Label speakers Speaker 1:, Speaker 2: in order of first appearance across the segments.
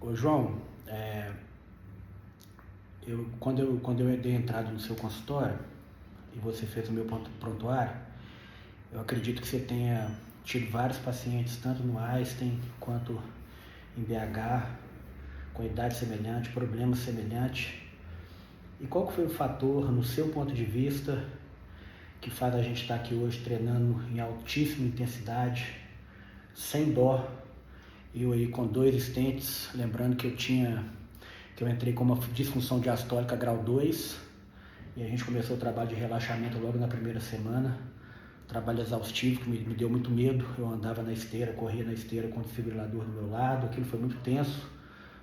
Speaker 1: Ô João, quando eu dei entrada no seu consultório e você fez o meu prontuário, eu acredito que você tenha tido vários pacientes, tanto no Einstein quanto em BH, com idade semelhante, problemas semelhantes. E qual que foi o fator, no seu ponto de vista, que faz a gente estar aqui hoje treinando em altíssima intensidade, sem dó, eu aí com 2 stents, lembrando que eu entrei com uma disfunção diastólica grau 2, e a gente começou o trabalho de relaxamento logo na primeira semana, trabalho exaustivo que me deu muito medo. Eu andava na esteira, corria na esteira com o desfibrilador do meu lado, aquilo foi muito tenso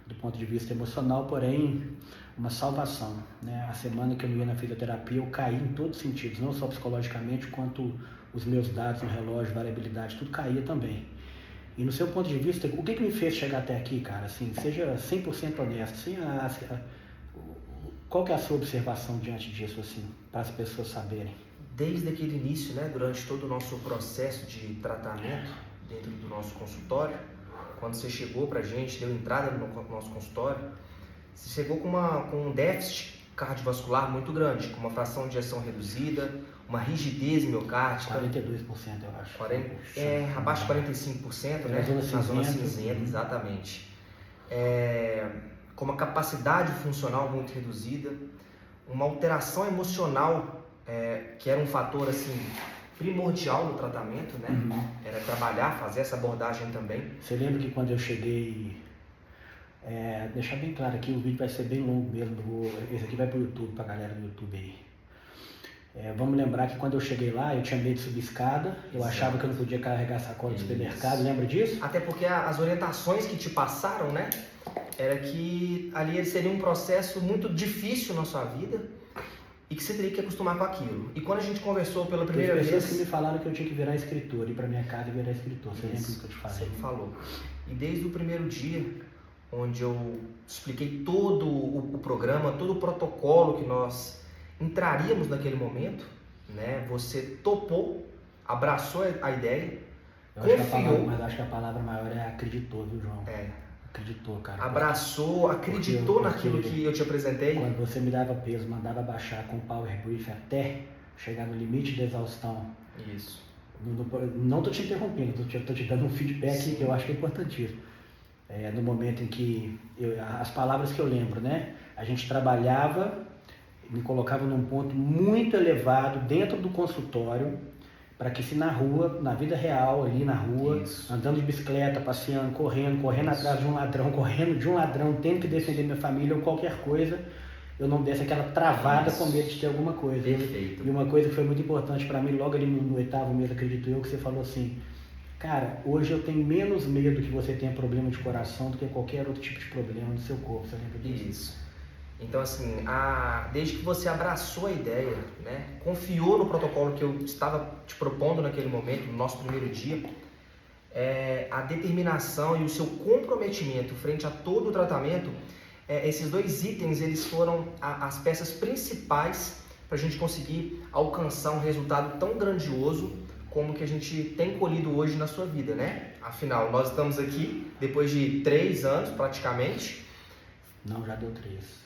Speaker 1: do ponto de vista emocional, porém uma salvação, né? A semana que eu ia na fisioterapia eu caí em todos os sentidos, não só psicologicamente, quanto os meus dados no relógio, variabilidade, tudo caía também. E no seu ponto de vista, o que me fez chegar até aqui, cara? Assim, seja 100% honesto, qual que é a sua observação diante disso, assim, para as pessoas saberem?
Speaker 2: Desde aquele início, né, durante todo o nosso processo de tratamento dentro do nosso consultório, quando você chegou pra gente, deu entrada no nosso consultório, você chegou com um déficit cardiovascular muito grande, com uma fração de ejeção reduzida, uma rigidez miocárdica.
Speaker 1: 42%, eu acho.
Speaker 2: Abaixo de 45%, né?
Speaker 1: Na zona
Speaker 2: cinzenta, exatamente. Com uma capacidade funcional muito reduzida, uma alteração emocional, que era um fator assim primordial no tratamento, né? Era trabalhar, fazer essa abordagem também.
Speaker 1: Você lembra que quando eu cheguei, deixar bem claro aqui, o vídeo vai ser bem longo mesmo, esse aqui vai pro YouTube, pra galera do YouTube aí. Vamos lembrar que quando eu cheguei lá, eu tinha medo de subir escada, eu achava que eu não podia carregar sacola do supermercado, lembra disso?
Speaker 2: Até porque as orientações que te passaram, né, era que ali seria um processo muito difícil na sua vida e que você teria que acostumar com aquilo. E quando a gente conversou pela primeira vez...
Speaker 1: pessoas que me falaram que eu tinha que virar escritor, ir pra minha casa e virar escritor, você lembra do que eu te falei?
Speaker 2: Você falou. E desde o primeiro dia, onde eu expliquei todo o programa, todo o protocolo que nós entraríamos naquele momento, né? Você topou, abraçou a ideia, confiou.
Speaker 1: Mas acho que a palavra maior é acreditou, viu, João? Acreditou, cara.
Speaker 2: Abraçou, acreditou naquilo que eu te apresentei.
Speaker 1: Quando você me dava peso, mandava baixar com o power brief até chegar no limite de exaustão.
Speaker 2: Isso.
Speaker 1: Não tô te interrompendo, tô te dando um feedback que eu acho que é importantíssimo. No momento em que, as palavras que eu lembro, né? A gente trabalhava, me colocava num ponto muito elevado dentro do consultório, para que se na rua, na vida real, ali na rua, andando de bicicleta, passeando, correndo atrás de um ladrão, tendo que defender minha família ou qualquer coisa, eu não desse aquela travada com medo de ter alguma coisa.
Speaker 2: Perfeito.
Speaker 1: E uma coisa que foi muito importante para mim, logo ali no 8º mês, acredito eu, que você falou assim: cara, hoje eu tenho menos medo que você tenha problema de coração do que qualquer outro tipo de problema no seu corpo. Você lembra disso?
Speaker 2: Isso. Então, assim, desde que você abraçou a ideia, né, confiou no protocolo que eu estava te propondo naquele momento, no nosso primeiro dia, a determinação e o seu comprometimento frente a todo o tratamento, esses 2 itens, eles foram as peças principais para a gente conseguir alcançar um resultado tão grandioso como que a gente tem colhido hoje na sua vida, né? Afinal, nós estamos aqui depois de 3 anos praticamente.
Speaker 1: Não, já deu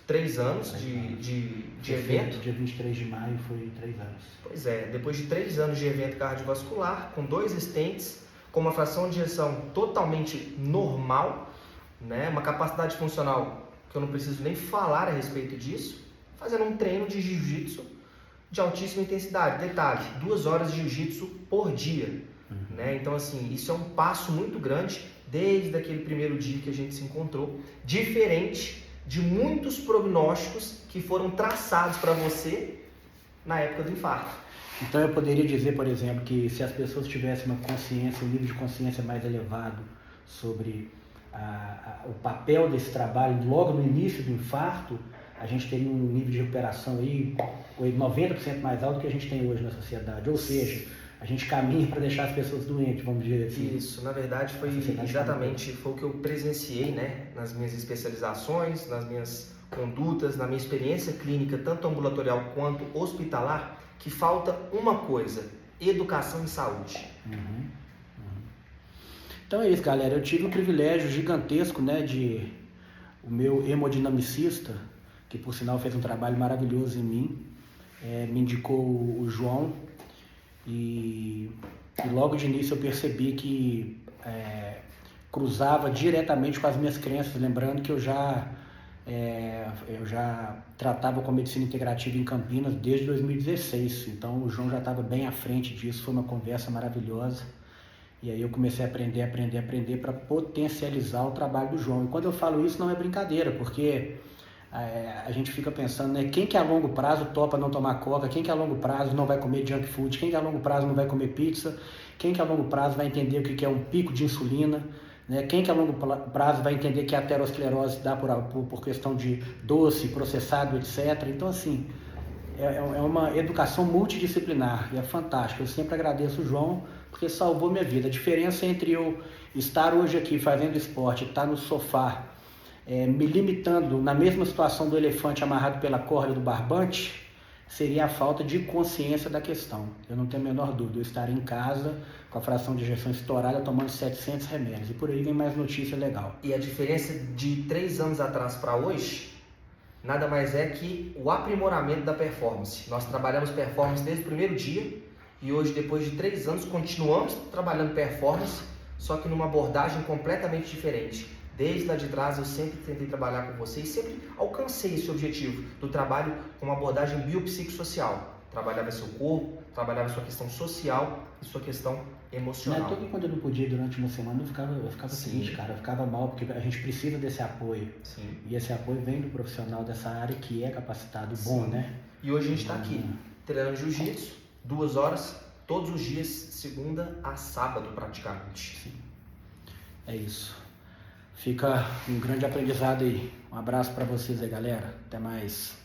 Speaker 2: 3 anos de evento.
Speaker 1: Dia 23 de maio foi 3 anos.
Speaker 2: Pois é, depois de 3 anos de evento cardiovascular, com 2 stents, com uma fração de ejeção totalmente normal, né? Uma capacidade funcional que eu não preciso nem falar a respeito disso, fazendo um treino de jiu-jitsu de altíssima intensidade. Detalhe, 2 horas de jiu-jitsu por dia. Né? Então, assim, isso é um passo muito grande desde aquele primeiro dia que a gente se encontrou, diferente de muitos prognósticos que foram traçados para você na época do infarto.
Speaker 1: Então eu poderia dizer, por exemplo, que se as pessoas tivessem uma consciência, um nível de consciência mais elevado sobre o papel desse trabalho logo no início do infarto, a gente teria um nível de recuperação aí 90% mais alto do que a gente tem hoje na sociedade. Ou seja, a gente caminha para deixar as pessoas doentes, vamos dizer assim.
Speaker 2: Isso, na verdade foi o que eu presenciei, né, nas minhas especializações, nas minhas condutas, na minha experiência clínica, tanto ambulatorial quanto hospitalar, que falta uma coisa: educação em saúde.
Speaker 1: Então é isso, galera. Eu tive um privilégio gigantesco, né, de O meu hemodinamicista, que por sinal fez um trabalho maravilhoso em mim, me indicou o João e logo de início eu percebi que cruzava diretamente com as minhas crenças, lembrando que eu já tratava com a medicina integrativa em Campinas desde 2016, então o João já estava bem à frente disso, foi uma conversa maravilhosa. E aí eu comecei a aprender para potencializar o trabalho do João. E quando eu falo isso não é brincadeira, porque a gente fica pensando, né, quem que a longo prazo topa não tomar coca, quem que a longo prazo não vai comer junk food, quem que a longo prazo não vai comer pizza, quem que a longo prazo vai entender o que é um pico de insulina, né, quem que a longo prazo vai entender que a aterosclerose dá por questão de doce, processado, etc. Então, assim, é uma educação multidisciplinar e é fantástico. Eu sempre agradeço o João, porque salvou minha vida. A diferença entre eu estar hoje aqui fazendo esporte, estar no sofá, me limitando na mesma situação do elefante amarrado pela corda do barbante, seria a falta de consciência da questão. Eu não tenho a menor dúvida. Eu estaria em casa com a fração de ejeção estourada, tomando 700 remédios. E por aí vem mais notícia legal.
Speaker 2: E a diferença de 3 anos atrás para hoje nada mais é que o aprimoramento da performance. Nós trabalhamos performance desde o primeiro dia e hoje, depois de 3 anos, continuamos trabalhando performance, só que numa abordagem completamente diferente. Desde lá de trás eu sempre tentei trabalhar com você e sempre alcancei esse objetivo do trabalho com uma abordagem biopsicossocial. Trabalhava seu corpo, trabalhava sua questão social e sua questão emocional.
Speaker 1: Não é que quando eu não podia durante uma semana eu ficava triste, cara, eu ficava mal, porque a gente precisa desse apoio.
Speaker 2: Sim.
Speaker 1: E esse apoio vem do profissional dessa área que é capacitado,
Speaker 2: Sim.
Speaker 1: bom, né?
Speaker 2: E hoje a gente está aqui, treinando jiu-jitsu, 2 horas, todos os dias, segunda a sábado praticamente.
Speaker 1: Sim. É isso. Fica um grande aprendizado aí. Um abraço para vocês aí, galera. Até mais.